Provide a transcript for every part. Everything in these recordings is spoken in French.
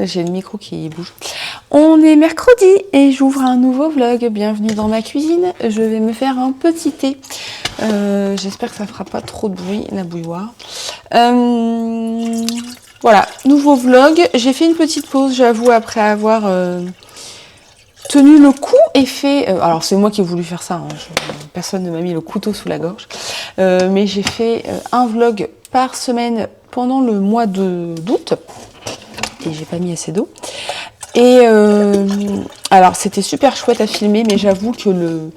J'ai le micro qui bouge. On est mercredi et j'ouvre un nouveau vlog. Bienvenue dans ma cuisine. Je vais me faire un petit thé. J'espère que ça fera pas trop de bruit, la bouilloire. Voilà, nouveau vlog. J'ai fait une petite pause, j'avoue, après avoir tenu le coup et fait... alors c'est moi qui ai voulu faire ça, hein. Personne ne m'a mis le couteau sous la gorge. Mais j'ai fait un vlog par semaine pendant le mois d'août. Et j'ai pas mis assez d'eau. Et alors c'était super chouette à filmer, mais j'avoue que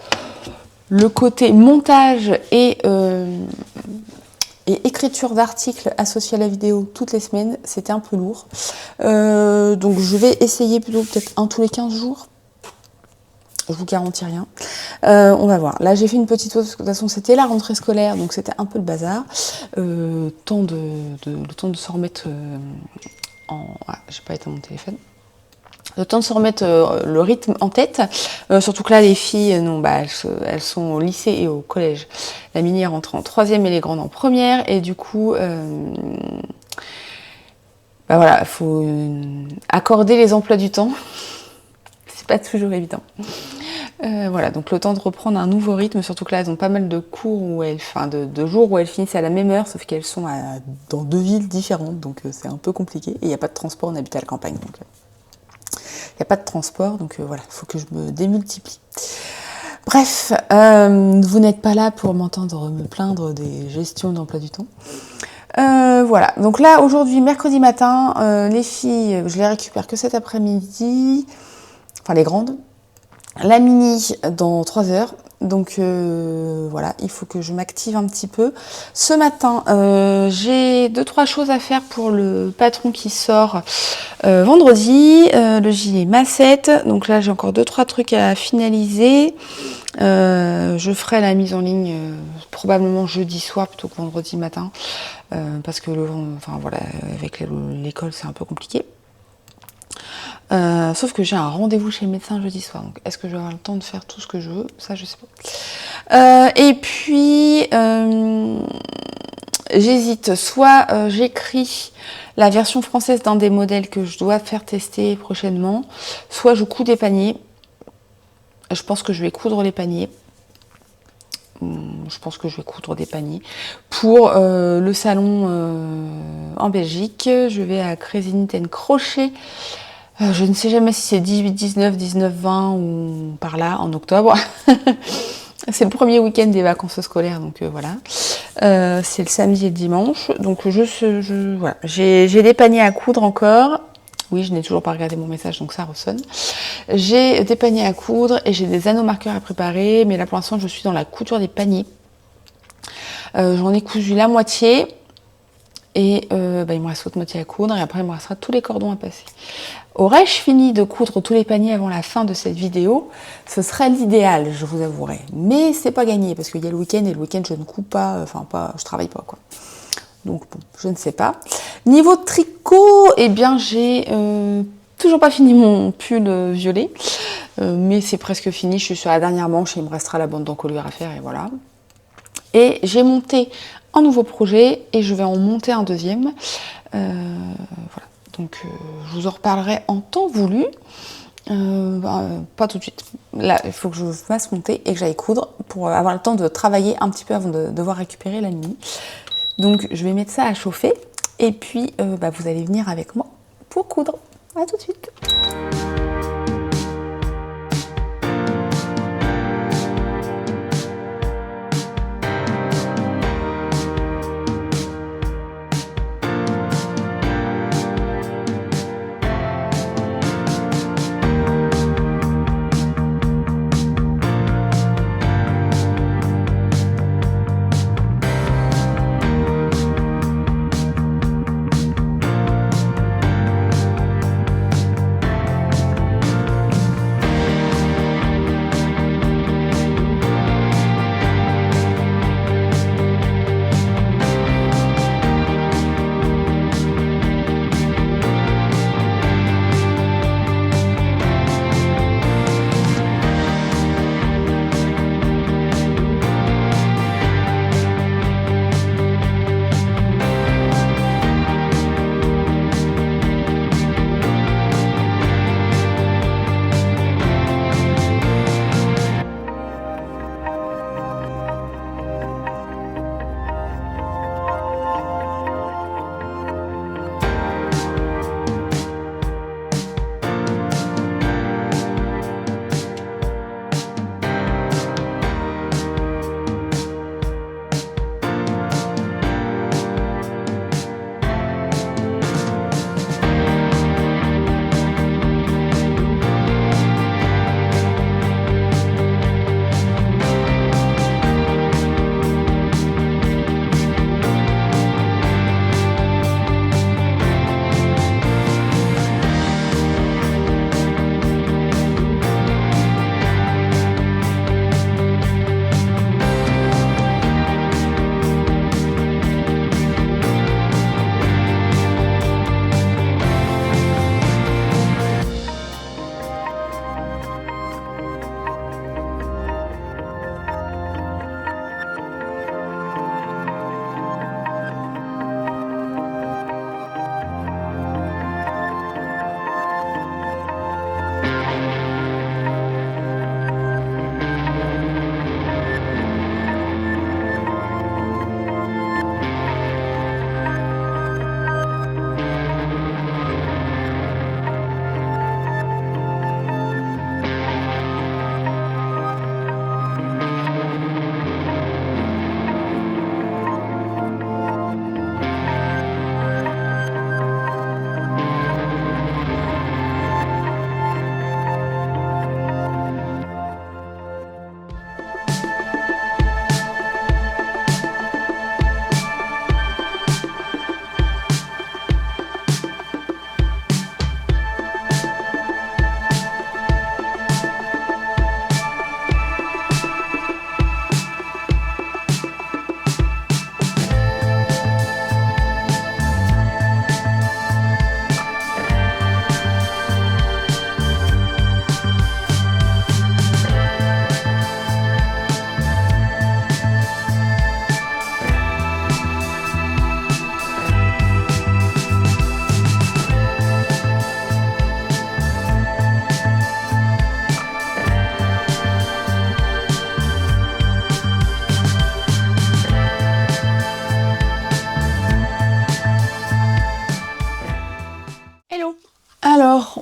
le côté montage et écriture d'articles associés à la vidéo toutes les semaines, c'était un peu lourd. Donc je vais essayer plutôt peut-être un tous les 15 jours. Je vous garantis rien. On va voir. Là, j'ai fait une petite pause parce que de toute façon, c'était la rentrée scolaire, donc c'était un peu le bazar. Le temps de se remettre j'ai pas éteint mon téléphone. Le temps de se remettre le rythme en tête. Surtout que là, les filles, elles sont au lycée et au collège. La mini est rentrée en 3e et les grandes en 1re. Et du coup, voilà, il faut accorder les emplois du temps. C'est pas toujours évident. Voilà, donc le temps de reprendre un nouveau rythme, surtout que là, elles ont pas mal de cours de jours où elles finissent à la même heure, sauf qu'elles sont dans 2 villes différentes, donc c'est un peu compliqué. Et il n'y a pas de transport, on habite à la campagne, donc il n'y a pas de transport, donc voilà, il faut que je me démultiplie. Bref, vous n'êtes pas là pour m'entendre me plaindre des gestions d'emploi du temps. Voilà, donc là, aujourd'hui, mercredi matin, les filles, je les récupère que cet après-midi, enfin les grandes. La mini dans 3 heures, donc voilà, il faut que je m'active un petit peu. Ce matin, j'ai 2-3 choses à faire pour le patron qui sort vendredi, le gilet Massette, donc là j'ai encore 2-3 trucs à finaliser. Je ferai la mise en ligne probablement jeudi soir plutôt que vendredi matin, parce que avec l'école c'est un peu compliqué. Sauf que j'ai un rendez-vous chez le médecin jeudi soir, donc est-ce que j'aurai le temps de faire tout ce que je veux? Ça, je sais pas. Et puis, j'hésite, soit j'écris la version française d'un des modèles que je dois faire tester prochainement, soit je couds des paniers. Je pense que je vais coudre les paniers. Pour le salon en Belgique. Je vais à Crazy Knit & Crochet. Je ne sais jamais si c'est 18, 19, 19, 20 ou par là, en octobre. C'est le premier week-end des vacances scolaires, donc voilà. C'est le samedi et le dimanche. Donc voilà. J'ai des paniers à coudre encore. Oui, je n'ai toujours pas regardé mon message, donc ça ressonne. J'ai des paniers à coudre et j'ai des anneaux marqueurs à préparer. Mais là, pour l'instant, je suis dans la couture des paniers. J'en ai cousu la moitié. Et il me reste l'autre moitié à coudre. Et après, il me restera tous les cordons à passer. Aurais-je fini de coudre tous les paniers avant la fin de cette vidéo? Ce serait l'idéal, je vous avouerai. Mais c'est pas gagné, parce qu'il y a le week-end, et le week-end, je ne coupe pas, je travaille pas, quoi. Donc, bon, je ne sais pas. Niveau tricot, eh bien, j'ai toujours pas fini mon pull violet. Mais c'est presque fini, je suis sur la dernière manche, et il me restera la bande d'encolure à faire, et voilà. Et j'ai monté un nouveau projet, et je vais en monter un deuxième. Voilà. Donc, je vous en reparlerai en temps voulu. Pas tout de suite. Là, il faut que je fasse monter et que j'aille coudre pour avoir le temps de travailler un petit peu avant de devoir récupérer la mini. Donc, je vais mettre ça à chauffer. Et puis, vous allez venir avec moi pour coudre. À tout de suite.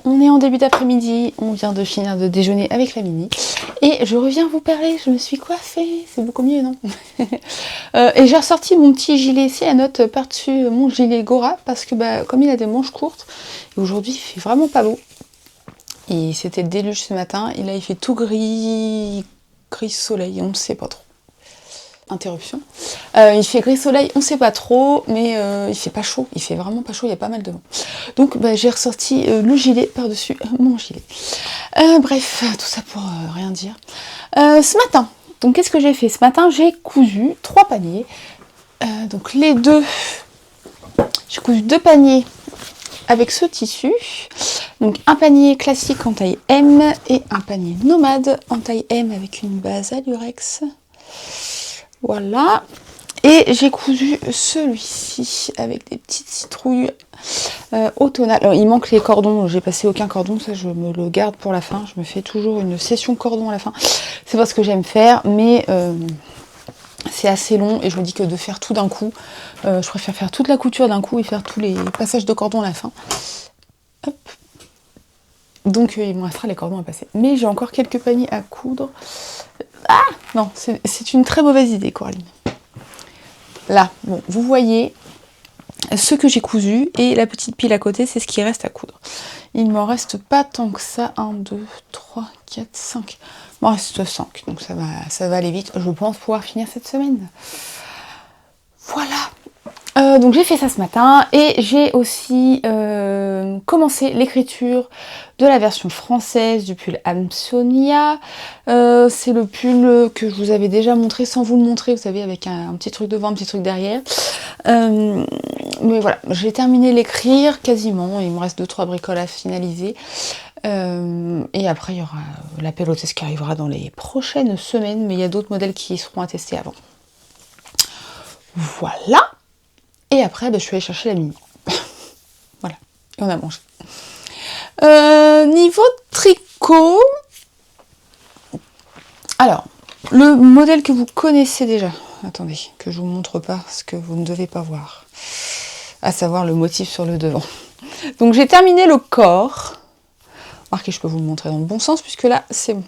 on est en début d'après-midi, on vient de finir de déjeuner avec la Mini. Et je reviens vous parler, je me suis coiffée, c'est beaucoup mieux, non? Et j'ai ressorti mon petit gilet Céanote par-dessus mon gilet Gora, parce que bah, comme il a des manches courtes, et aujourd'hui il fait vraiment pas beau. Et c'était le déluge ce matin, et là il fait tout gris soleil, on ne sait pas trop. Interruption. Il fait gris soleil, on ne sait pas trop, mais il fait pas chaud, il fait vraiment pas chaud, il y a pas mal de vent. Donc bah, j'ai ressorti le gilet par-dessus mon gilet. Bref, tout ça pour rien dire. Ce matin, donc qu'est-ce que j'ai fait? Ce matin, j'ai cousu 3 paniers. Donc les deux, j'ai cousu 2 paniers avec ce tissu. Donc un panier classique en taille M et un panier nomade en taille M avec une base à lurex. Voilà. Et j'ai cousu celui-ci avec des petites citrouilles automnales. Alors il manque les cordons, j'ai passé aucun cordon, ça je me le garde pour la fin. Je me fais toujours une session cordon à la fin. C'est pas ce que j'aime faire, mais c'est assez long et je me dis que de faire tout d'un coup, je préfère faire toute la couture d'un coup et faire tous les passages de cordon à la fin. Hop. Donc il me restera les cordons à passer. Mais j'ai encore quelques paniers à coudre. Ah non, c'est une très mauvaise idée, Coraline. Là, bon, vous voyez ce que j'ai cousu et la petite pile à côté, c'est ce qui reste à coudre. Il m'en reste pas tant que ça. 1, 2, 3, 4, 5. Il m'en reste 5, donc ça va aller vite. Je pense pouvoir finir cette semaine. Voilà. Donc j'ai fait ça ce matin et j'ai aussi commencé l'écriture de la version française du pull Amsonia. C'est le pull que je vous avais déjà montré sans vous le montrer, vous savez, avec un petit truc devant, un petit truc derrière. Mais voilà, j'ai terminé l'écrire quasiment, il me reste 2-3 bricoles à finaliser. Et après il y aura la pelotesse qui arrivera dans les prochaines semaines, mais il y a d'autres modèles qui seront à tester avant. Voilà. Et après, bah, je suis allée chercher la Mini. Voilà. Et on a mangé. Niveau tricot. Alors, le modèle que vous connaissez déjà. Attendez, que je vous montre pas ce que vous ne devez pas voir. À savoir le motif sur le devant. Donc j'ai terminé le corps. Remarquez, je peux vous le montrer dans le bon sens, puisque là, c'est bon.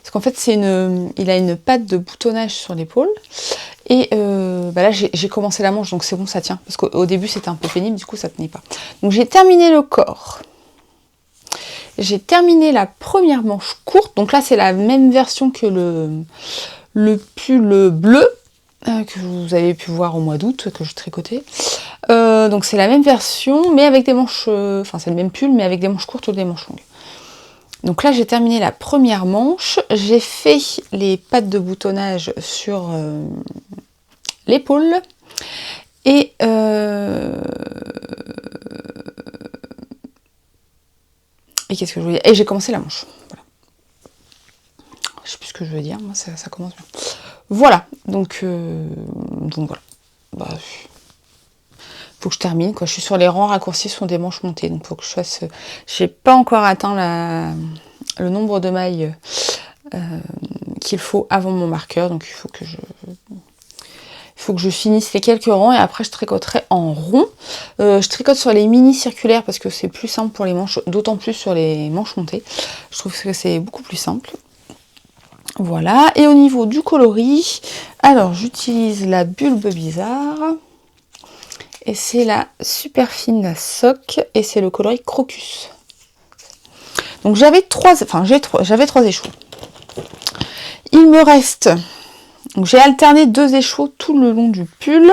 Parce qu'en fait, il a une patte de boutonnage sur l'épaule. Et bah là, j'ai commencé la manche, donc c'est bon, ça tient. Parce qu'au début, c'était un peu pénible, du coup, ça tenait pas. Donc j'ai terminé le corps. J'ai terminé la première manche courte. Donc là, c'est la même version que le pull bleu, que vous avez pu voir au mois d'août, que je tricotais. Donc c'est la même version, mais avec des manches... Enfin, c'est le même pull, mais avec des manches courtes ou des manches longues. Donc là, j'ai terminé la première manche. J'ai fait les pattes de boutonnage sur l'épaule. Et qu'est-ce que je voulais dire? Et j'ai commencé la manche. Voilà. Je sais plus ce que je veux dire. Moi, ça commence bien. Voilà. Donc voilà. Bah, faut que je termine, quoi. Je suis sur les rangs raccourcis sur des manches montées. Donc faut que je fasse... J'ai pas encore atteint le nombre de mailles qu'il faut avant mon marqueur. Donc il faut que je finisse les quelques rangs et après je tricoterai en rond. Je tricote sur les mini circulaires parce que c'est plus simple pour les manches, d'autant plus sur les manches montées. Je trouve que c'est beaucoup plus simple. Voilà. Et au niveau du coloris, alors j'utilise la Bulbe Bizarre. Et c'est la super fine, la Soc, et c'est le coloris Crocus. Donc j'avais 3 échos. Il me reste, donc j'ai alterné 2 échos tout le long du pull.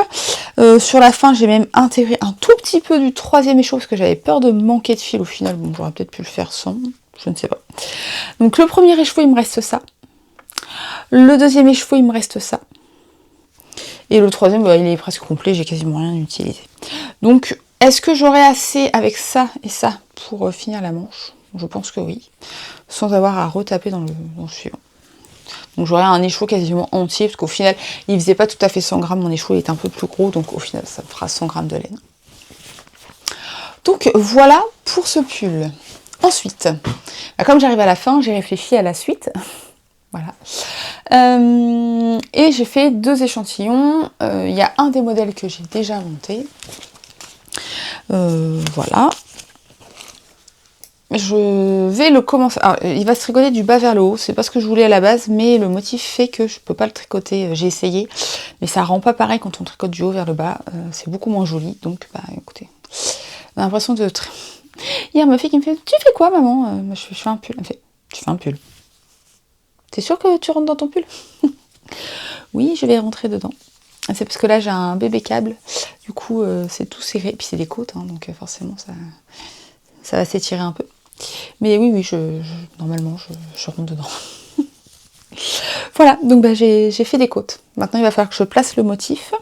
Sur la fin, j'ai même intégré un tout petit peu du 3e échau parce que j'avais peur de manquer de fil. Au final, bon, j'aurais peut-être pu le faire sans, je ne sais pas. Donc le premier écheveau, il me reste ça. Le 2e écheveau, il me reste ça. Et le 3e, bah, il est presque complet, j'ai quasiment rien utilisé. Donc, est-ce que j'aurai assez avec ça et ça pour finir la manche? Je pense que oui. Sans avoir à retaper dans le suivant. Donc j'aurai un écheveau quasiment entier, parce qu'au final, il faisait pas tout à fait 100 grammes, mon écheveau est un peu plus gros, donc au final, ça me fera 100 grammes de laine. Donc voilà pour ce pull. Ensuite, bah, comme j'arrive à la fin, j'ai réfléchi à la suite. Voilà. Et j'ai fait 2 échantillons. Il y a un des modèles que j'ai déjà monté. Voilà. je vais le commencer. Alors, il va se tricoter du bas vers le haut, c'est pas ce que je voulais à la base, mais le motif fait que je peux pas le tricoter. J'ai essayé, mais ça rend pas pareil quand on tricote du haut vers le bas, c'est beaucoup moins joli, donc bah écoutez, on a l'impression de... Il y a ma fille qui me fait « Tu fais quoi maman ?» je fais un pull. Elle me fait « Tu fais un pull. T'es sûre que tu rentres dans ton pull ?» Oui, je vais rentrer dedans. C'est parce que là j'ai un bébé câble, du coup c'est tout serré, puis c'est des côtes, hein, donc forcément ça va s'étirer un peu. Mais oui, normalement je rentre dedans. Voilà, donc bah, j'ai fait des côtes. Maintenant il va falloir que je place le motif.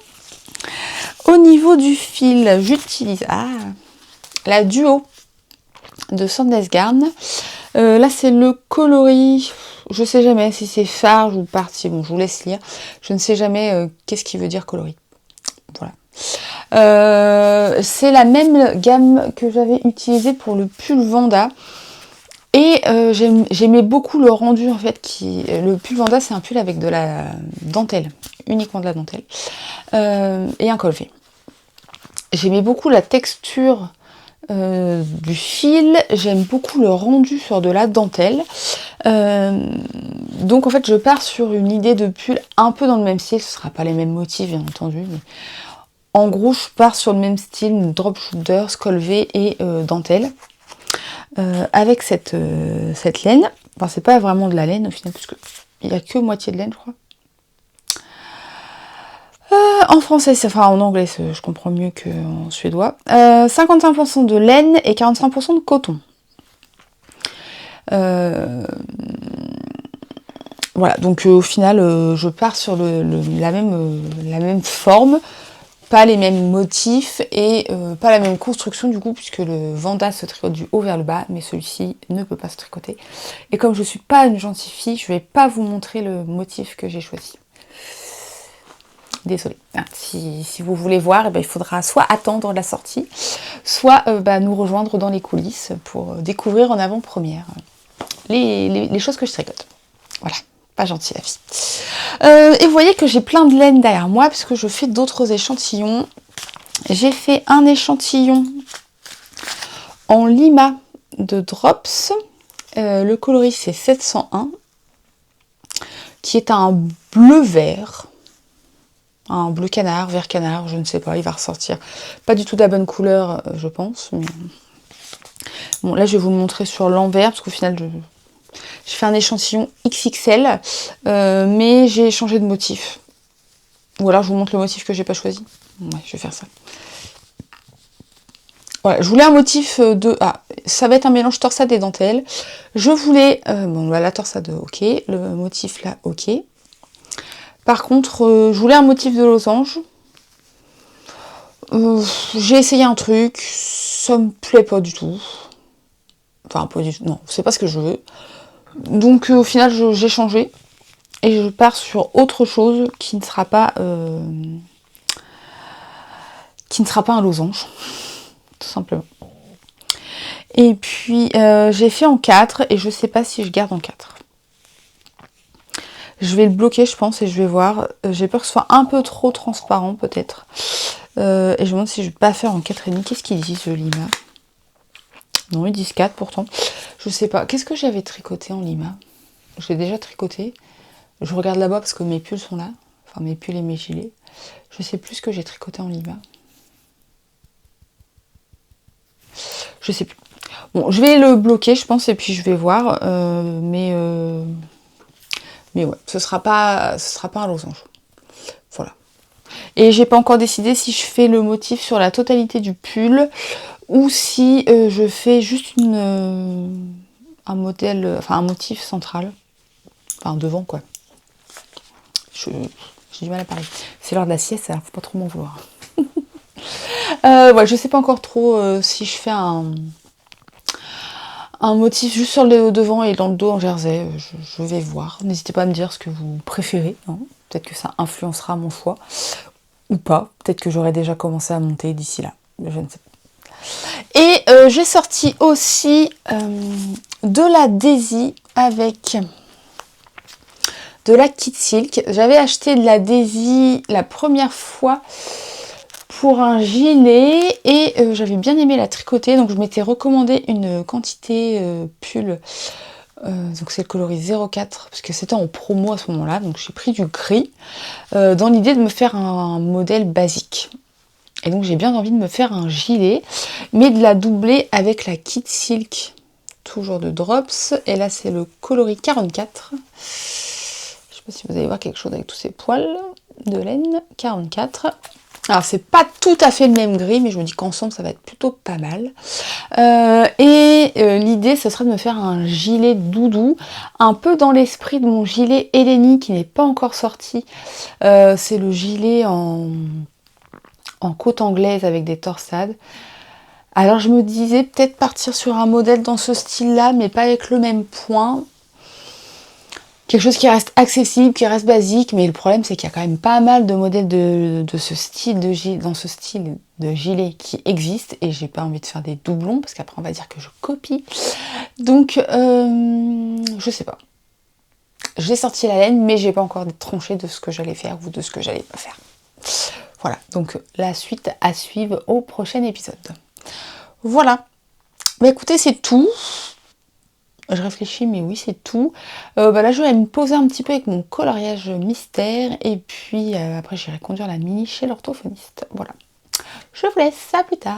Au niveau du fil, j'utilise la Duo de Sandnesgarn. Là c'est le coloris, je sais jamais si c'est Farge ou Parti, bon je vous laisse lire. Je ne sais jamais qu'est-ce qui veut dire coloris. Voilà. C'est la même gamme que j'avais utilisée pour le pull Vanda. Et j'aimais beaucoup le rendu en fait. Le pull Vanda, c'est un pull avec de la dentelle, uniquement de la dentelle, et un col V. J'aimais beaucoup la texture du fil, j'aime beaucoup le rendu sur de la dentelle. Donc en fait je pars sur une idée de pull un peu dans le même style, ce ne sera pas les mêmes motifs bien entendu, mais en gros je pars sur le même style, drop shoulder, col V et dentelle. Avec cette laine, enfin c'est pas vraiment de la laine au final, puisque il n'y a que moitié de laine je crois. En français, enfin en anglais, je comprends mieux qu'en suédois. 55% de laine et 45% de coton. Voilà, donc au final, je pars sur la même forme, pas les mêmes motifs et pas la même construction du coup, puisque le Vanda se tricote du haut vers le bas, mais celui-ci ne peut pas se tricoter. Et comme je suis pas une gentille fille, je vais pas vous montrer le motif que j'ai choisi. Désolée. Si vous voulez voir, il faudra soit attendre la sortie, soit nous rejoindre dans les coulisses pour découvrir en avant-première les choses que je tricote. Voilà, pas gentil la vie. Et vous voyez que j'ai plein de laine derrière moi, puisque je fais d'autres échantillons. J'ai fait un échantillon en lima de Drops. Le coloris c'est 701, qui est un bleu-vert. Un bleu canard, vert canard, je ne sais pas, il va ressortir. Pas du tout de la bonne couleur, je pense. Mais... Bon, là, je vais vous le montrer sur l'envers, parce qu'au final, j'ai fait un échantillon XXL, mais j'ai changé de motif. Ou alors, je vous montre le motif que j'ai pas choisi. Ouais, je vais faire ça. Voilà, je voulais un motif de... ça va être un mélange torsade et dentelle. Je voulais... la torsade, ok. Le motif, là, ok. Par contre, je voulais un motif de losange. J'ai essayé un truc, ça me plaît pas du tout. Enfin, pas du tout, non, c'est pas ce que je veux. Donc au final, j'ai changé. Et je pars sur autre chose qui ne sera pas un losange. Tout simplement. Et puis, j'ai fait en 4 et je sais pas si je garde en 4. Je vais le bloquer, je pense, et je vais voir. J'ai peur que ce soit un peu trop transparent, peut-être. Et je me demande si je vais pas faire en 4,5. Qu'est-ce qu'ils disent, le lima? Non, ils disent 4 pourtant. Je sais pas. Qu'est-ce que j'avais tricoté en lima? J'ai déjà tricoté. Je regarde là-bas parce que mes pulls sont là. Enfin, mes pulls et mes gilets. Je sais plus ce que j'ai tricoté en lima. Je sais plus. Bon, je vais le bloquer, je pense, et puis je vais voir. Mais ouais, ce sera pas un losange. Voilà. Et j'ai pas encore décidé si je fais le motif sur la totalité du pull ou si je fais juste un modèle, enfin un motif central. Enfin devant quoi. J'ai du mal à parler. C'est l'heure de la sieste, alors faut pas trop m'en vouloir. Ouais, je sais pas encore trop si je fais un motif juste sur le devant et dans le dos en jersey. Je vais voir. N'hésitez pas à me dire ce que vous préférez. Hein. Peut-être que ça influencera mon choix. Ou pas. Peut-être que j'aurai déjà commencé à monter d'ici là. Je ne sais pas. Et j'ai sorti aussi de la Daisy avec de la Kid Silk. J'avais acheté de la Daisy la première fois pour un gilet et j'avais bien aimé la tricoter, donc je m'étais recommandé une quantité pull, donc c'est le coloris 04 parce que c'était en promo à ce moment-là, donc j'ai pris du gris dans l'idée de me faire un modèle basique. Et donc j'ai bien envie de me faire un gilet, mais de la doubler avec la Kid Silk, toujours de Drops, et là c'est le coloris 44. Je sais pas si vous allez voir quelque chose avec tous ces poils de laine, 44. Alors c'est pas tout à fait le même gris, mais je me dis qu'ensemble ça va être plutôt pas mal. L'idée ce serait de me faire un gilet doudou, un peu dans l'esprit de mon gilet Eleni qui n'est pas encore sorti. C'est le gilet en côte anglaise avec des torsades. Alors je me disais peut-être partir sur un modèle dans ce style-là, mais pas avec le même point. Quelque chose qui reste accessible, qui reste basique, mais le problème c'est qu'il y a quand même pas mal de modèles de ce style de gilet, dans ce style de gilet qui existent, et j'ai pas envie de faire des doublons parce qu'après on va dire que je copie. Donc je sais pas. J'ai sorti la laine, mais j'ai pas encore tranché de ce que j'allais faire ou de ce que j'allais pas faire. Voilà, donc la suite à suivre au prochain épisode. Voilà. Bah écoutez, c'est tout. Je réfléchis, mais oui, c'est tout. Là, je vais me poser un petit peu avec mon coloriage mystère. Et puis, après, j'irai conduire la mini chez l'orthophoniste. Voilà. Je vous laisse. À plus tard.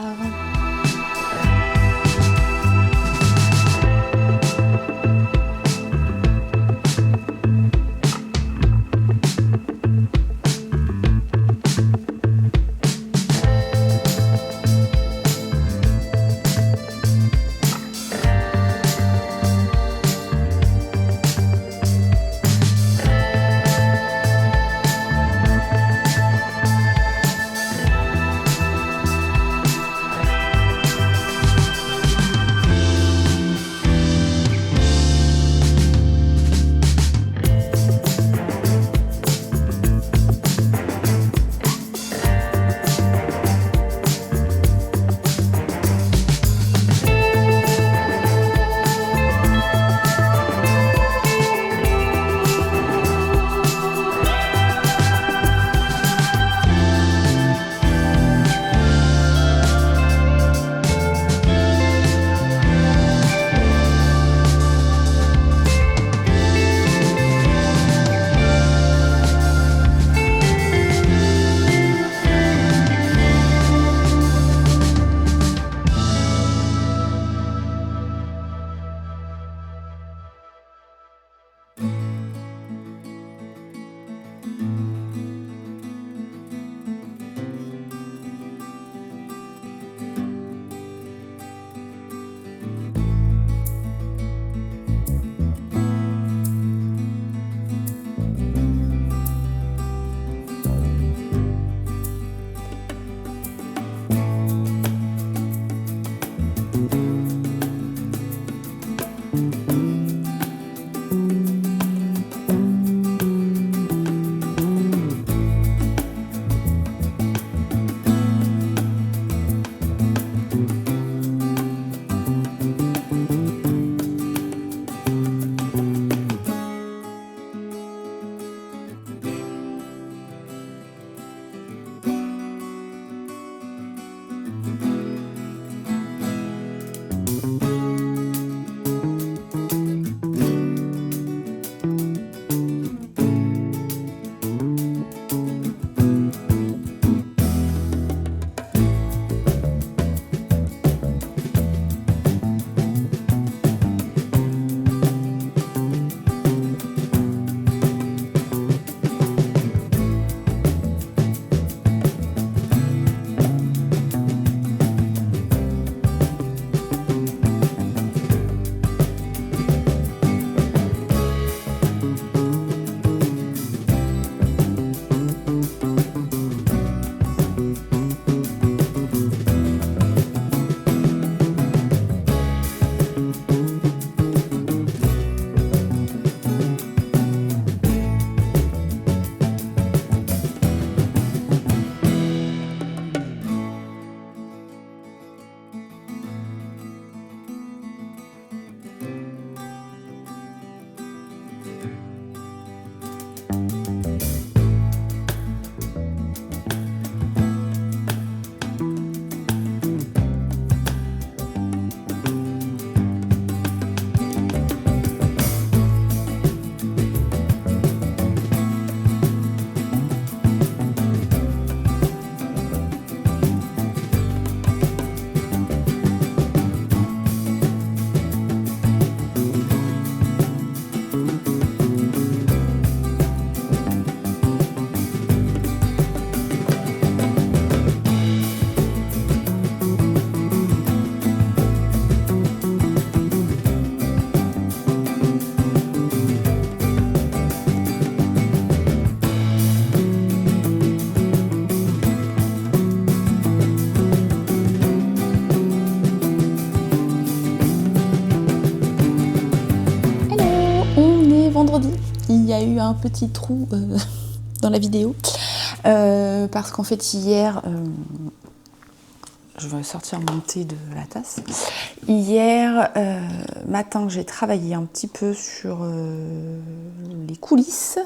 a eu un petit trou dans la vidéo. Parce qu'en fait, hier, je vais sortir mon thé de la tasse. Hier matin, j'ai travaillé un petit peu sur les coulisses.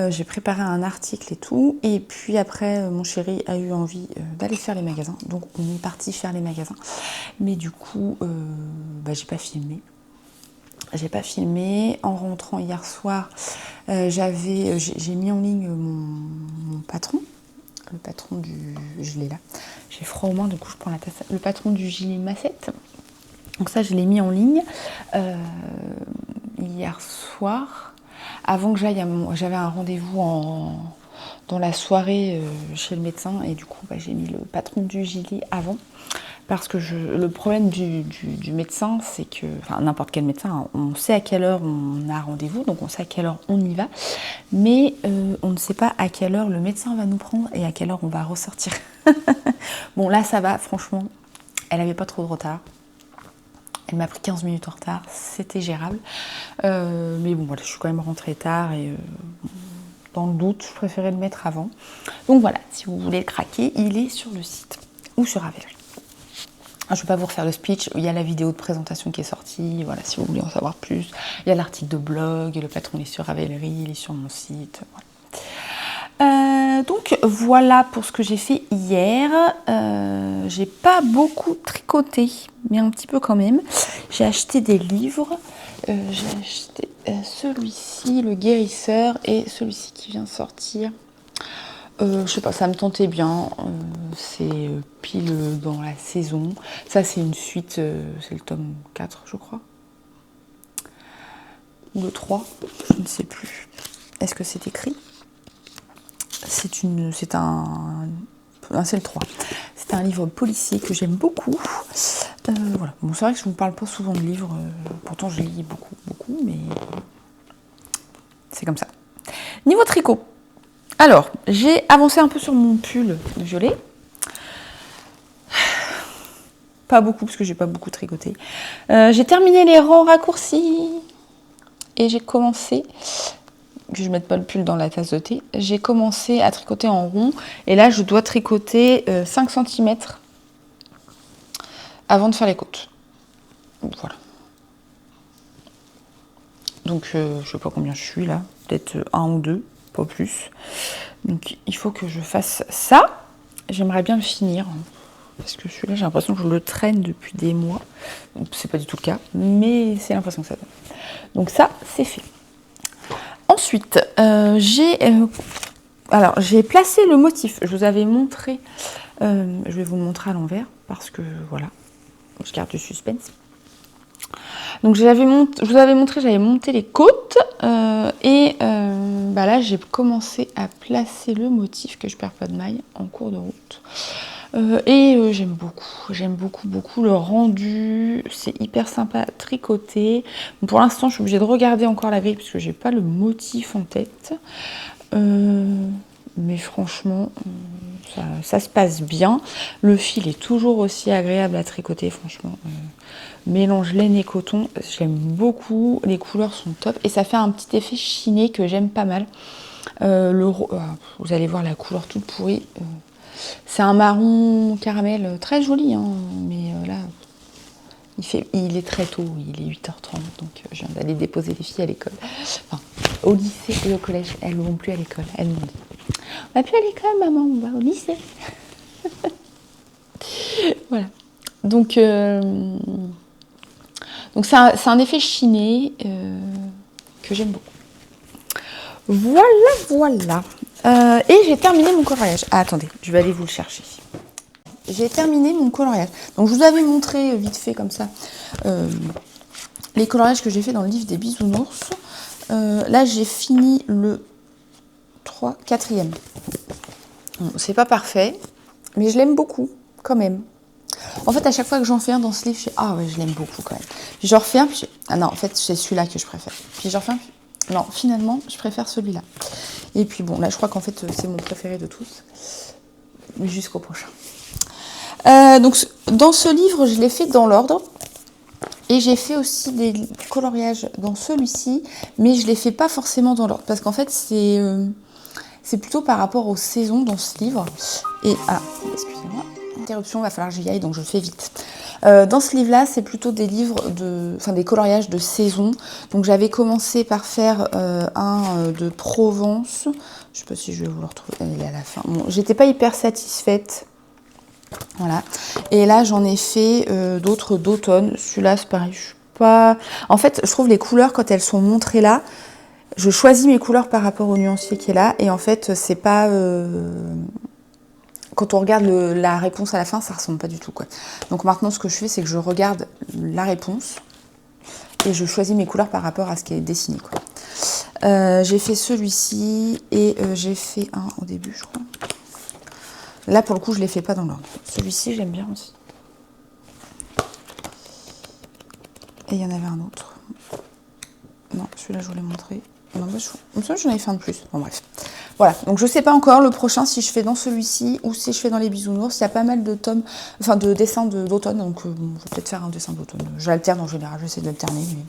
J'ai préparé un article et tout. Et puis après, mon chéri a eu envie d'aller faire les magasins. Donc, on est parti faire les magasins. Mais du coup, j'ai pas filmé. J'ai pas filmé. En rentrant hier soir, j'ai mis en ligne mon patron. Le patron du... Je l'ai là. J'ai froid aux mains, du coup je prends la tasse. Le patron du gilet Massette. Donc ça, je l'ai mis en ligne hier soir. Avant que j'aille, j'avais un rendez-vous dans la soirée chez le médecin. Et du coup, j'ai mis le patron du gilet avant. Parce que le problème du médecin, c'est que, enfin n'importe quel médecin, hein, on sait à quelle heure on a rendez-vous, donc on sait à quelle heure on y va, mais on ne sait pas à quelle heure le médecin va nous prendre et à quelle heure on va ressortir. Bon là ça va, franchement, elle n'avait pas trop de retard. Elle m'a pris 15 minutes en retard, c'était gérable. Mais bon voilà, je suis quand même rentrée tard et dans le doute, je préférais le mettre avant. Donc voilà, si vous voulez le craquer, il est sur le site ou sur Ravelry. Je ne vais pas vous refaire le speech, il y a la vidéo de présentation qui est sortie, voilà, si vous voulez en savoir plus. Il y a l'article de blog, le patron est sur Ravelry, il est sur mon site. Voilà. Donc voilà pour ce que j'ai fait hier. J'ai pas beaucoup tricoté, mais un petit peu quand même. J'ai acheté des livres. J'ai acheté celui-ci, le guérisseur, et celui-ci qui vient de sortir. Je sais pas, ça me tentait bien. C'est pile dans la saison. Ça, c'est une suite, c'est le tome 4, je crois. Ou le 3, je ne sais plus. Est-ce que c'est écrit? C'est le 3. C'est un livre policier que j'aime beaucoup. Voilà. Bon, c'est vrai que je ne vous parle pas souvent de livres. Pourtant, je lis beaucoup, mais c'est comme ça. Niveau tricot. Alors, j'ai avancé un peu sur mon pull violet. Pas beaucoup, parce que j'ai pas beaucoup tricoté. J'ai terminé les rangs raccourcis. Et j'ai commencé, que je ne mette pas le pull dans la tasse de thé, j'ai commencé à tricoter en rond. Et là, je dois tricoter 5 cm avant de faire les côtes. Voilà. Donc, je ne sais pas combien je suis là. Peut-être 1 ou 2. Pas plus. Donc il faut que je fasse ça. J'aimerais bien le finir. Parce que celui-là, j'ai l'impression que je le traîne depuis des mois. Donc c'est pas du tout le cas. Mais c'est l'impression que ça donne. Donc ça, c'est fait. Ensuite, j'ai placé le motif. Je vous avais montré. Je vais vous le montrer à l'envers. Parce que voilà. Je garde du suspense. Donc je vous avais montré, j'avais monté les côtes là j'ai commencé à placer le motif que je perds pas de maille en cours de route. J'aime beaucoup le rendu, c'est hyper sympa à tricoter. Pour l'instant je suis obligée de regarder encore la grille puisque j'ai pas le motif en tête. Mais franchement, ça se passe bien. Le fil est toujours aussi agréable à tricoter, franchement. Mélange laine et coton, j'aime beaucoup. Les couleurs sont top. Et ça fait un petit effet chiné que j'aime pas mal. Vous allez voir la couleur toute pourrie. C'est un marron caramel très joli, hein, mais là, il est très tôt, il est 8h30, donc je viens d'aller déposer les filles à l'école. Enfin, au lycée et au collège, elles ne vont plus à l'école, elles m'ont dit. On va plus à l'école, maman, on va au lycée. Voilà. Donc c'est un effet chiné que j'aime beaucoup. Voilà. Et j'ai terminé mon coloriage. Ah, attendez, je vais aller vous le chercher. J'ai terminé mon coloriage. Donc je vous avais montré vite fait comme ça les coloriages que j'ai fait dans le livre des bisounours. Là j'ai fini le 4e. Bon, c'est pas parfait, mais je l'aime beaucoup quand même. En fait à chaque fois que j'en fais un dans ce livre, je dis ah ouais je l'aime beaucoup quand même. Puis je refais un, puis ah non en fait c'est celui-là que je préfère. Puis je refais un, puis non finalement je préfère celui-là. Et puis bon là je crois qu'en fait c'est mon préféré de tous. Mais jusqu'au prochain. Donc dans ce livre je l'ai fait dans l'ordre. Et j'ai fait aussi des coloriages dans celui-ci, mais je ne les fais pas forcément dans l'ordre, parce qu'en fait, c'est plutôt par rapport aux saisons dans ce livre. Et, excusez-moi, interruption, il va falloir que j'y aille, donc je fais vite. Dans ce livre-là, c'est plutôt des livres des coloriages de saison. Donc j'avais commencé par faire un de Provence. Je sais pas si je vais vous le retrouver, il est à la fin. Bon, j'étais pas hyper satisfaite. Voilà. Et là, j'en ai fait d'autres d'automne. Celui-là, c'est pareil. Je suis pas. En fait, je trouve les couleurs quand elles sont montrées là. Je choisis mes couleurs par rapport au nuancier qui est là. Et en fait, c'est pas. Quand on regarde la réponse à la fin, ça ressemble pas du tout, quoi. Donc maintenant, ce que je fais, c'est que je regarde la réponse et je choisis mes couleurs par rapport à ce qui est dessiné, quoi. J'ai fait celui-ci et j'ai fait un au début, je crois. Là, pour le coup, je ne les fais pas dans l'ordre. Celui-ci, j'aime bien aussi. Et il y en avait un autre. Non, celui-là, je vous l'ai montré. Non, bah, j'en avais fait un de plus. Bon, bref. Voilà, donc je ne sais pas encore le prochain si je fais dans celui-ci ou si je fais dans les bisounours. Il y a pas mal de tomes, enfin de dessins d'automne, donc bon, je vais peut-être faire un dessin d'automne. J'alterne en général, j'essaie d'alterner, mais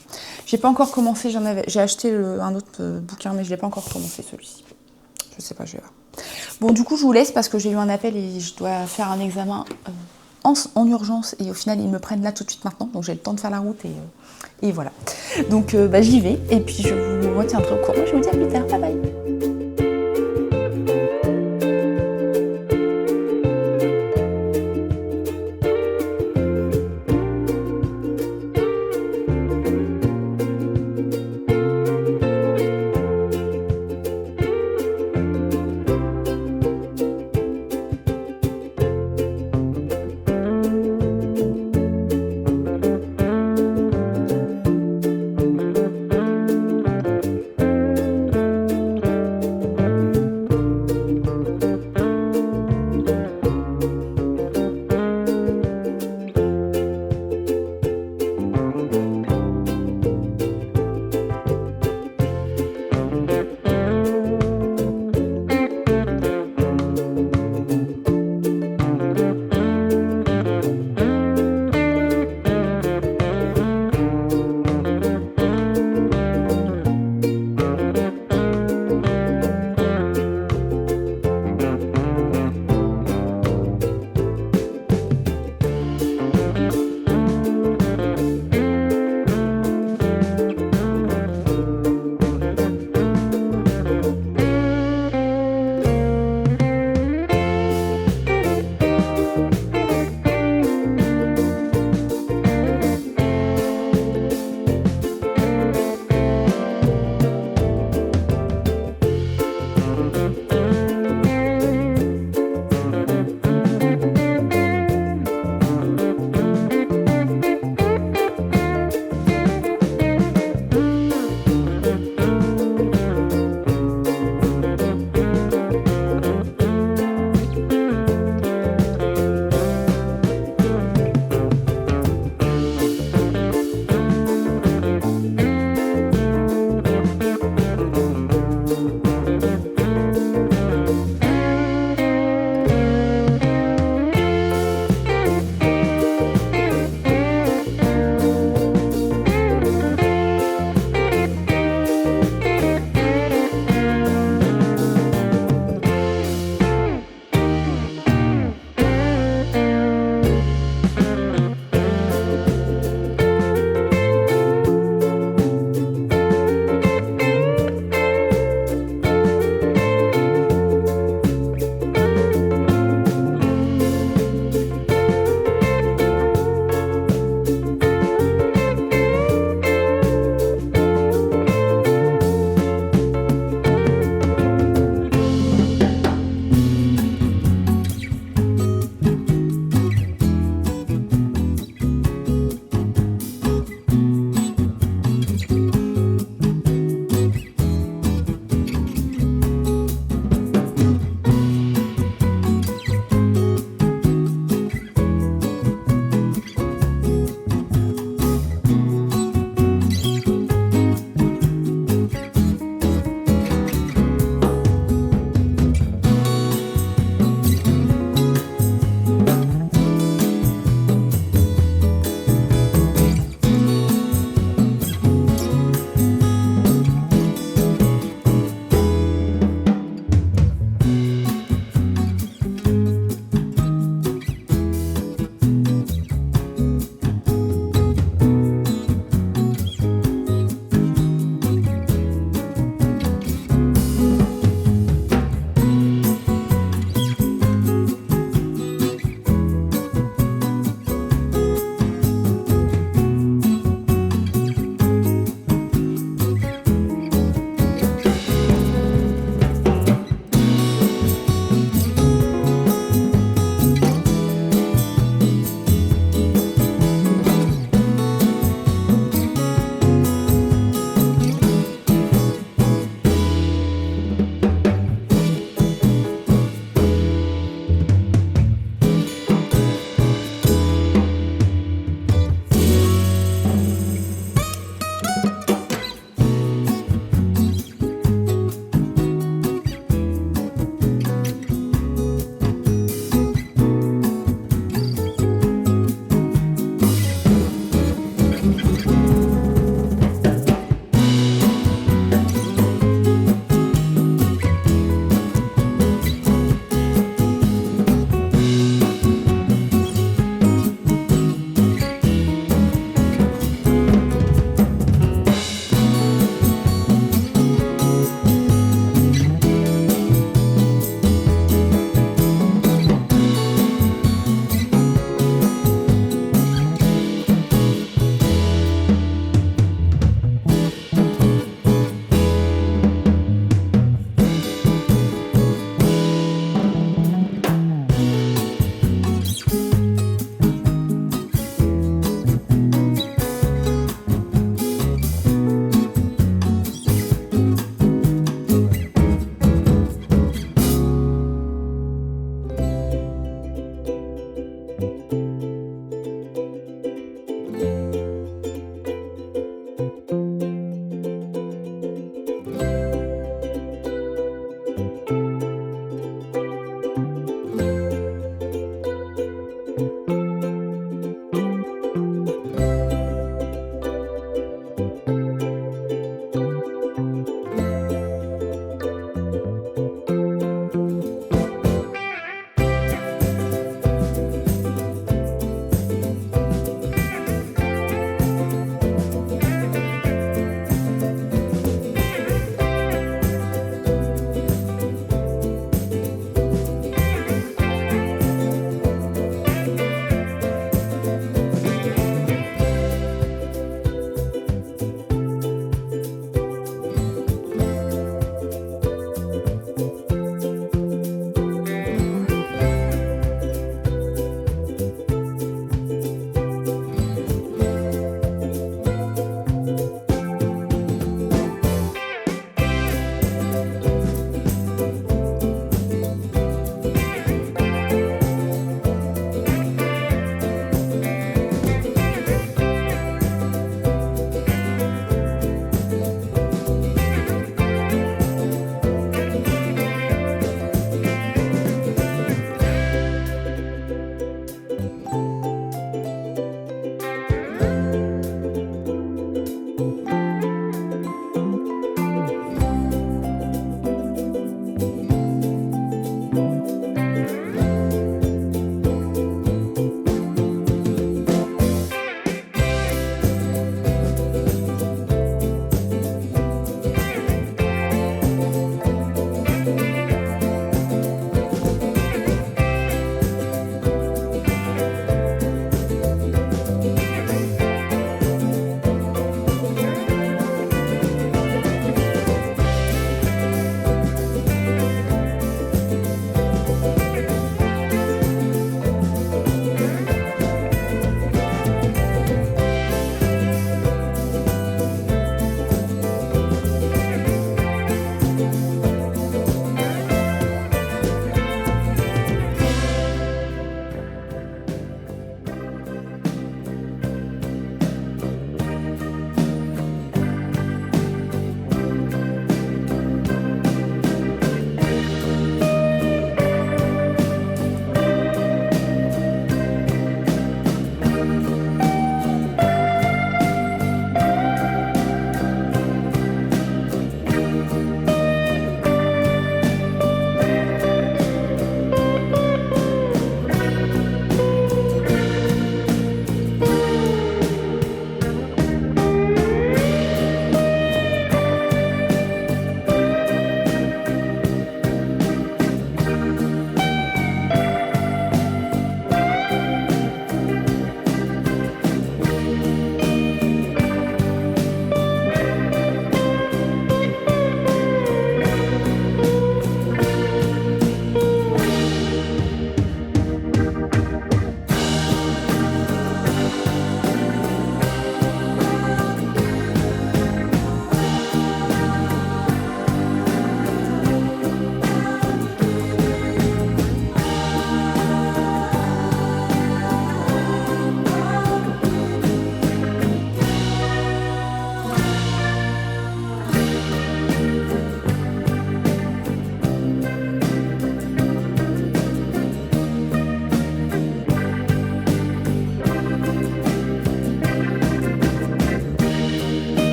j'ai pas encore commencé. J'ai acheté un autre bouquin, mais je l'ai pas encore commencé celui-ci. Je sais pas, je vais voir. Bon, du coup, je vous laisse parce que j'ai eu un appel et je dois faire un examen en urgence. Et au final, ils me prennent là tout de suite maintenant. Donc, j'ai le temps de faire la route et voilà. Donc, j'y vais. Et puis, je vous retiendrai au courant. Je vous dis à plus tard. Bye bye.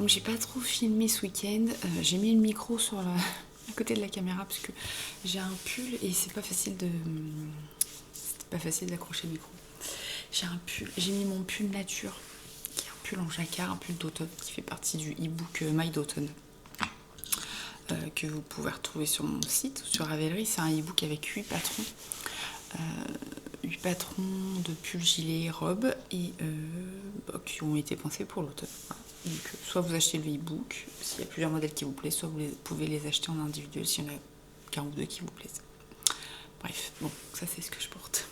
J'ai pas trop filmé ce week-end, j'ai mis le micro sur à côté de la caméra parce que j'ai un pull et c'était pas facile d'accrocher le micro. J'ai mis mon pull nature, qui est un pull en jacquard, un pull d'automne, qui fait partie du e-book My d'automne, que vous pouvez retrouver sur mon site ou sur Ravelry. C'est un e-book avec 8 patrons. 8 patrons de pulls, gilets, robes et qui ont été pensés pour l'automne. Donc, soit vous achetez le e-book s'il y a plusieurs modèles qui vous plaisent, soit vous pouvez les acheter en individuel s'il y en a qu'un ou deux qui vous plaisent. Bref, bon, ça c'est ce que je porte.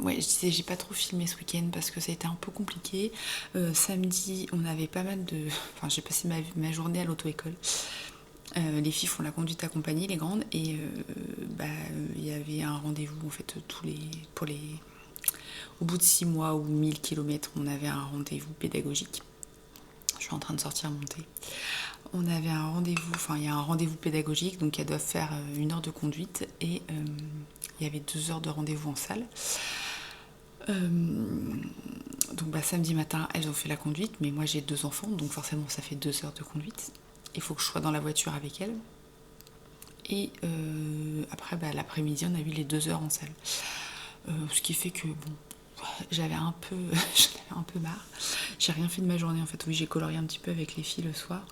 Ouais, je disais, j'ai pas trop filmé ce week-end parce que ça a été un peu compliqué. Samedi, on avait pas mal de... Enfin, j'ai passé ma journée à l'auto-école. Les filles font la conduite accompagnée, les grandes, et y avait un rendez-vous en fait au bout de 6 mois ou 1000 km, on avait un rendez-vous pédagogique. Je suis en train de sortir mon thé. On avait un rendez-vous, enfin il y a un rendez-vous pédagogique, donc elles doivent faire 1 heure de conduite et il y avait 2 heures de rendez-vous en salle. Donc samedi matin, elles ont fait la conduite, mais moi j'ai 2 enfants, donc forcément ça fait 2 heures de conduite. Il faut que je sois dans la voiture avec elles. Et après, l'après-midi, on a eu les 2 heures en salle. Ce qui fait que, bon, j'avais un peu marre. J'ai rien fait de ma journée, en fait. Oui, j'ai colorié un petit peu avec les filles le soir.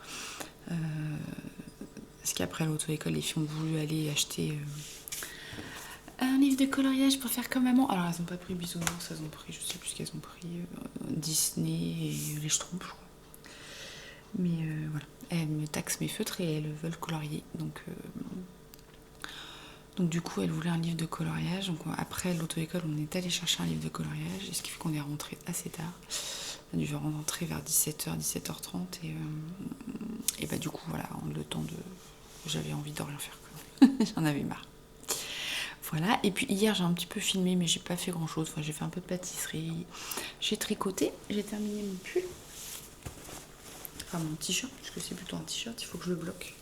Parce qu'après l'auto-école, les filles ont voulu aller acheter un livre de coloriage pour faire comme maman. Alors, elles n'ont pas pris Bisounours, elles ont pris, je sais plus ce qu'elles ont pris, Disney et les Schtroumpfs, je crois. Mais voilà, elles me taxent mes feutres et elles veulent colorier. Donc du coup, elles voulaient un livre de coloriage. Donc après l'auto-école, on est allé chercher un livre de coloriage. Et ce qui fait qu'on est rentré assez tard. On a dû rentrer vers 17h, 17h30. Et du coup, voilà, le temps de... J'avais envie de rien faire. J'en avais marre. Voilà, et puis hier j'ai un petit peu filmé, mais j'ai pas fait grand chose. Enfin, j'ai fait un peu de pâtisserie. J'ai tricoté, j'ai terminé mon pull. Enfin mon t-shirt, puisque c'est plutôt un t-shirt, il faut que je le bloque.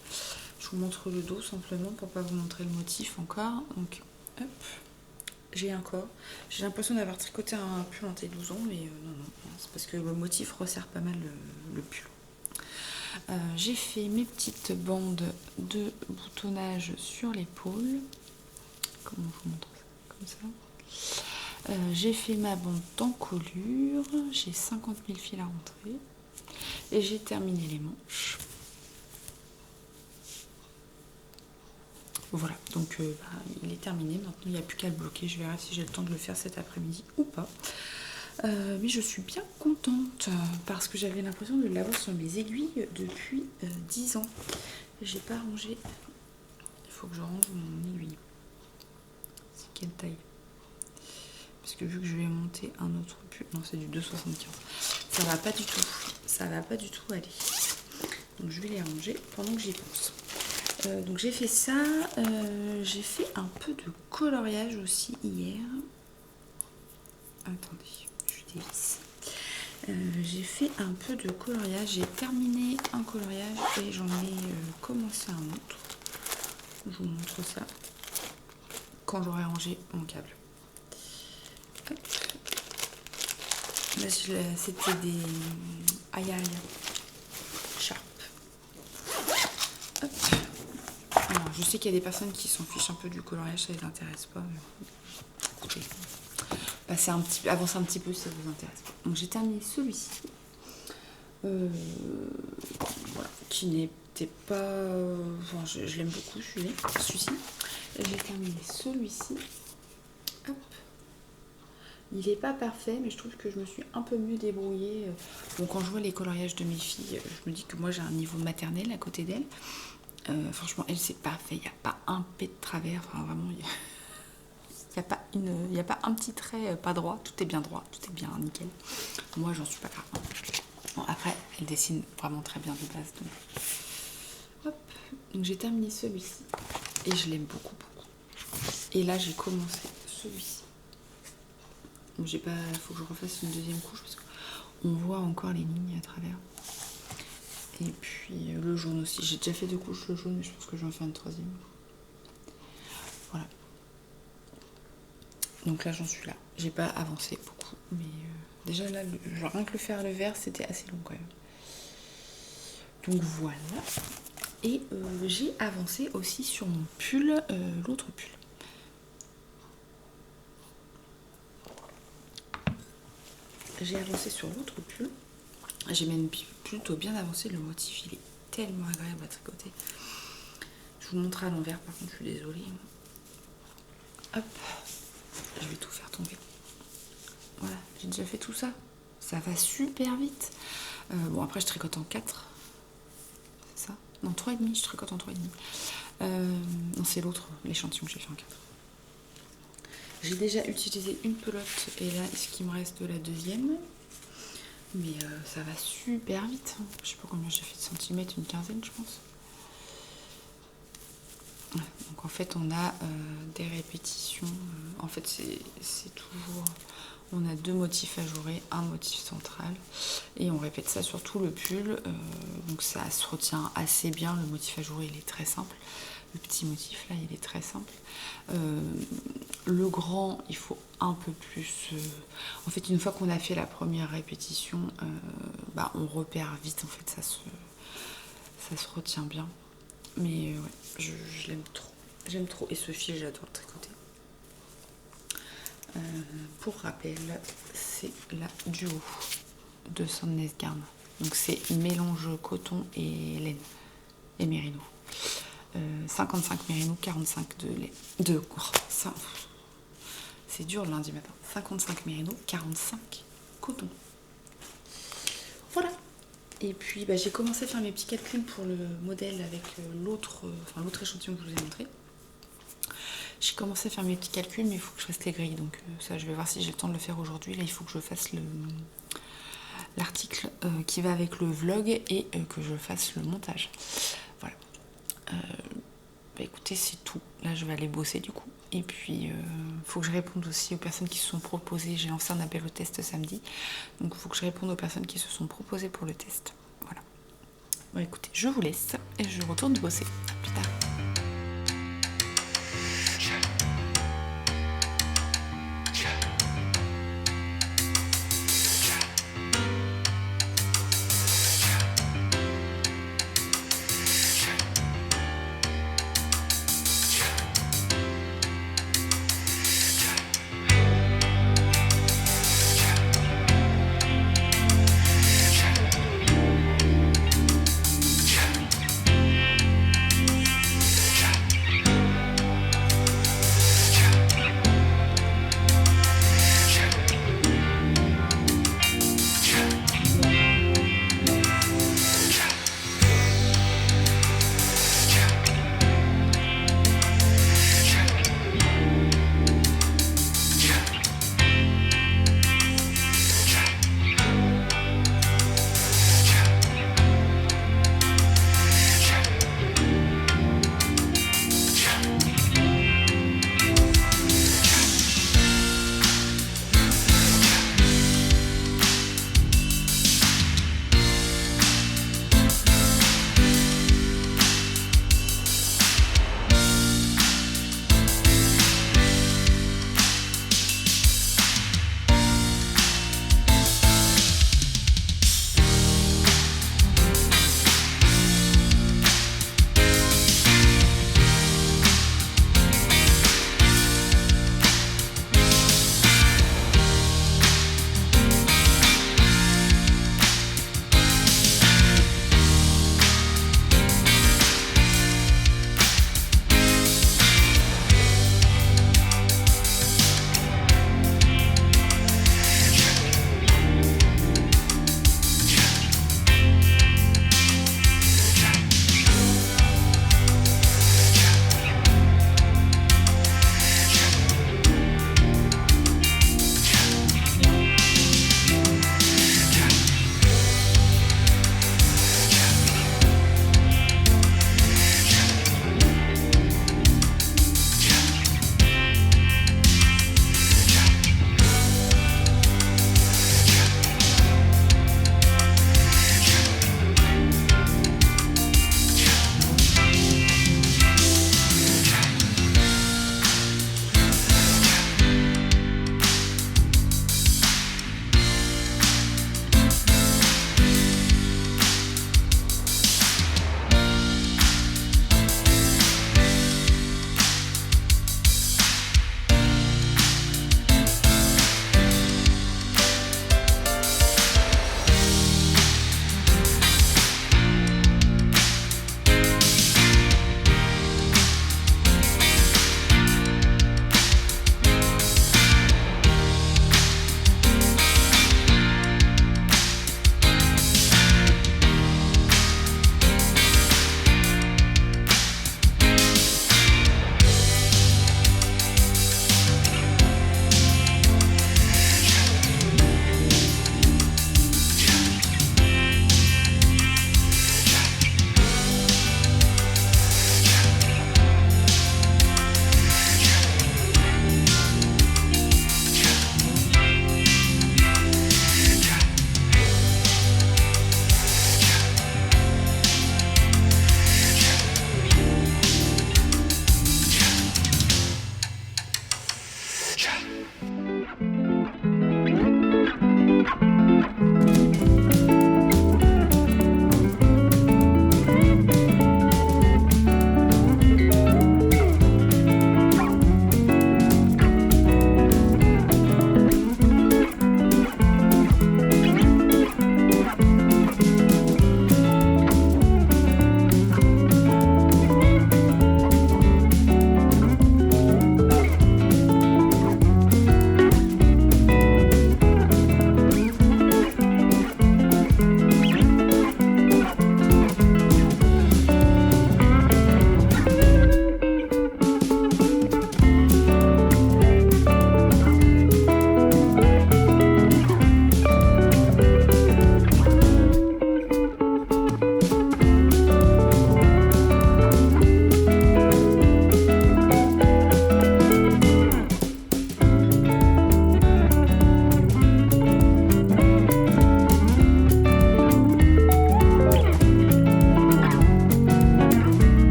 Je vous montre le dos simplement pour pas vous montrer le motif encore. Donc hop, j'ai l'impression d'avoir tricoté un pull en T12 ans, mais non, c'est parce que le motif resserre pas mal le pull. J'ai fait mes petites bandes de boutonnage sur l'épaule. Comment je vous montre ça? Comme ça. J'ai fait ma bande d'encolure, j'ai 50 000 fils à rentrer. Et j'ai terminé les manches. Voilà, donc il est terminé. Maintenant, il n'y a plus qu'à le bloquer. Je verrai si j'ai le temps de le faire cet après-midi ou pas. Mais je suis bien contente parce que j'avais l'impression de l'avoir sur mes aiguilles depuis 10 ans. J'ai pas rangé. Il faut que je range mon aiguille. C'est quelle taille? Parce que vu que je vais monter un autre pull, non, c'est du 2,75. Ça va pas du tout. Ça va pas du tout aller. Donc je vais les ranger pendant que j'y pense. Donc j'ai fait ça. J'ai fait un peu de coloriage aussi hier. Attendez, je dévisse. J'ai fait un peu de coloriage. J'ai terminé un coloriage et j'en ai commencé un autre. Je vous montre ça quand j'aurai rangé mon câble. Hop. Là, c'était des aïe aïe sharp. Hop. Alors, je sais qu'il y a des personnes qui s'en fichent un peu du coloriage, ça les intéresse pas. Mais écoutez, avancez un petit peu si ça vous intéresse pas. Donc j'ai terminé celui-ci. Voilà, qui n'était pas. Enfin, je l'aime beaucoup celui-ci. J'ai terminé celui-ci. Hop. Il n'est pas parfait, mais je trouve que je me suis un peu mieux débrouillée. Bon, quand je vois les coloriages de mes filles, je me dis que moi j'ai un niveau maternel à côté d'elles. Franchement, elle, c'est parfait. Il n'y a pas un P de travers. Enfin, vraiment, il n'y a pas un petit trait pas droit. Tout est bien droit, tout est bien nickel. Moi, j'en suis pas grave. Bon, après, elle dessine vraiment très bien de base. Donc j'ai terminé celui-ci. Et je l'aime beaucoup, beaucoup. Et là, j'ai commencé celui-ci. Donc il faut que je refasse une deuxième couche parce qu'on voit encore les lignes à travers. Et puis le jaune aussi. J'ai déjà fait 2 couches de jaune, mais je pense que je vais en faire une 3e. Voilà. Donc là, j'en suis là. J'ai pas avancé beaucoup, mais déjà là, rien que le faire le vert, c'était assez long quand même. Donc voilà. Et j'ai avancé aussi sur mon pull, l'autre pull. J'ai avancé sur l'autre pull. J'ai même plutôt bien avancé. Le motif, il est tellement agréable à tricoter. Je vous montre à l'envers, par contre, je suis désolée. Hop, je vais tout faire tomber. Voilà, j'ai déjà fait tout ça. Ça va super vite. Bon, après, je tricote en 4. C'est ça? Non, 3,5, je tricote en 3,5. Non, c'est l'autre, l'échantillon que j'ai fait en 4. J'ai déjà utilisé une pelote et là, ce qui me reste de la deuxième. Mais ça va super vite. Je sais pas combien j'ai fait de centimètres, une quinzaine, je pense. Donc en fait, on a des répétitions. En fait, c'est toujours... On a 2 motifs ajourés, un motif central. Et on répète ça sur tout le pull. Donc ça se retient assez bien. Le motif ajouré, il est très simple. Le petit motif, là, il est très simple. Le grand, il faut un peu plus... En fait, une fois qu'on a fait la première répétition, on repère vite. En fait, ça se retient bien. Mais ouais, je l'aime trop. J'aime trop. Et ce fil, j'adore le tricoter. Pour rappel, c'est la Duo de Sandnes Garn. Donc c'est mélange coton et laine et mérino. 55 mérino, 45 de laine. Ça, c'est dur le lundi matin. 55 mérino, 45 coton. Voilà. Et puis j'ai commencé à faire mes petits calculs pour le modèle avec l'autre échantillon que je vous ai montré. J'ai commencé à faire mes petits calculs, mais il faut que je fasse les grilles. Donc ça, je vais voir si j'ai le temps de le faire aujourd'hui. Là, il faut que je fasse l'article qui va avec le vlog et que je fasse le montage. Voilà. Écoutez, c'est tout. Là, je vais aller bosser du coup. Et puis, il faut que je réponde aussi aux personnes qui se sont proposées. J'ai lancé un appel au test samedi. Donc, il faut que je réponde aux personnes qui se sont proposées pour le test. Voilà. Bon, écoutez, je vous laisse et je retourne bosser. À plus tard.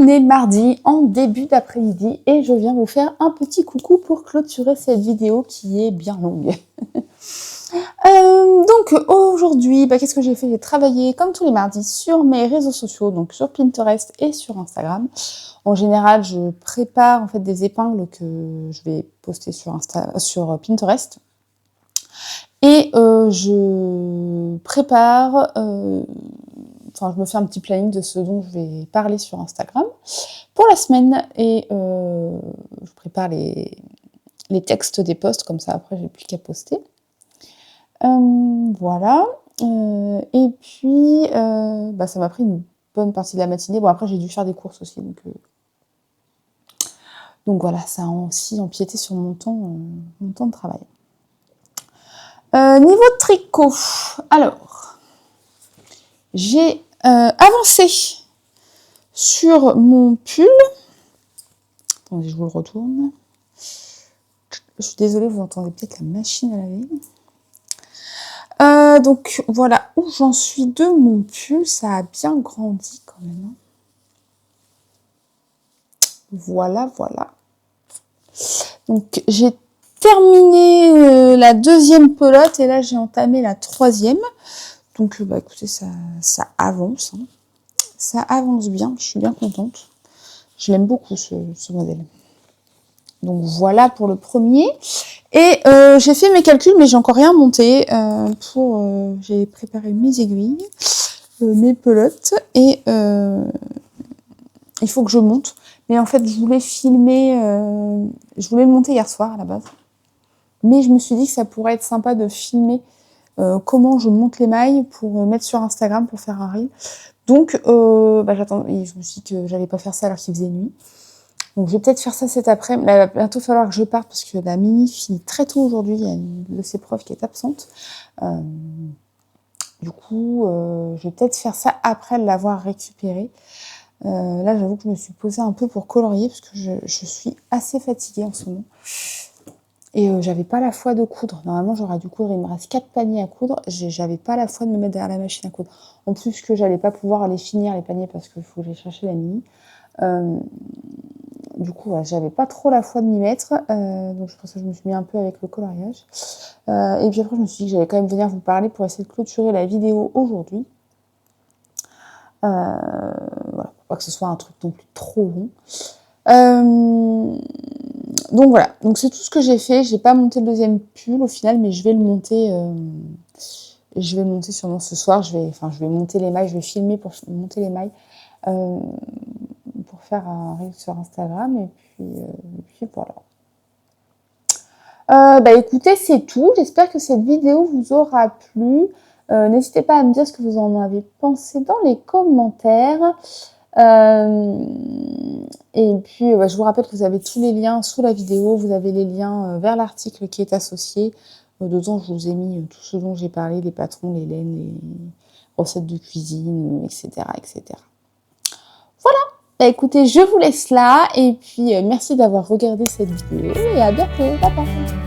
On est mardi en début d'après-midi et je viens vous faire un petit coucou pour clôturer cette vidéo qui est bien longue. Donc aujourd'hui, qu'est-ce que j'ai fait? J'ai travaillé comme tous les mardis sur mes réseaux sociaux, donc sur Pinterest et sur Instagram. En général, je prépare en fait des épingles que je vais poster sur Pinterest. Et je prépare, je me fais un petit planning de ce dont je vais parler sur Instagram pour la semaine. Et je prépare les textes des posts, comme ça après j'ai plus qu'à poster. Voilà. Et puis, ça m'a pris une bonne partie de la matinée. Bon, après j'ai dû faire des courses aussi, donc voilà, ça a aussi empiété sur mon temps de travail. Niveau de tricot, alors, j'ai avancé sur mon pull. Attendez, je vous le retourne. Je suis désolée, vous entendez peut-être la machine à laver. Donc voilà où j'en suis de mon pull. Ça a bien grandi quand même. Voilà. Donc j'ai terminé la deuxième pelote et là j'ai entamé la troisième. Donc écoutez, ça avance. Ça avance bien, je suis bien contente. Je l'aime beaucoup ce modèle. Donc voilà pour le premier. Et j'ai fait mes calculs, mais j'ai encore rien monté. J'ai préparé mes aiguilles, mes pelotes, et il faut que je monte. Mais en fait, je voulais le monter hier soir à la base. Mais je me suis dit que ça pourrait être sympa de filmer comment je monte les mailles pour mettre sur Instagram pour faire un reel. Donc j'attends. Je me suis dit que j'allais pas faire ça alors qu'il faisait nuit. Donc je vais peut-être faire ça cet après-midi. Il va bientôt falloir que je parte parce que la mini finit très tôt aujourd'hui. Il y a une de ses profs qui est absente. Du coup, je vais peut-être faire ça après l'avoir récupérée. Là, j'avoue que je me suis posée un peu pour colorier parce que je suis assez fatiguée en ce moment. Et j'avais pas la foi de coudre. Normalement, j'aurais dû coudre. Il me reste 4 paniers à coudre. J'avais pas la foi de me mettre derrière la machine à coudre. En plus que j'allais pas pouvoir les finir, les paniers, parce qu'il faut que j'aille chercher la mini. Du coup, j'avais pas trop la foi de m'y mettre. Donc, je pense que je me suis mis un peu avec le coloriage. Et puis après, je me suis dit que j'allais quand même venir vous parler pour essayer de clôturer la vidéo aujourd'hui. Voilà, pour pas que ce soit un truc non plus trop long. Donc voilà, donc c'est tout ce que j'ai fait. J'ai pas monté le deuxième pull au final, mais je vais le monter. Je vais le monter sûrement ce soir. Je vais monter les mailles. Je vais filmer pour monter les mailles pour faire un reel sur Instagram. Et puis voilà. Écoutez, c'est tout. J'espère que cette vidéo vous aura plu. N'hésitez pas à me dire ce que vous en avez pensé dans les commentaires. Et puis, je vous rappelle que vous avez tous les liens sous la vidéo. Vous avez les liens vers l'article qui est associé. Dedans, je vous ai mis tout ce dont j'ai parlé, les patrons, les laines, les recettes de cuisine, etc. Voilà. Écoutez, je vous laisse là. Et puis, merci d'avoir regardé cette vidéo. Et à bientôt. Bye bye.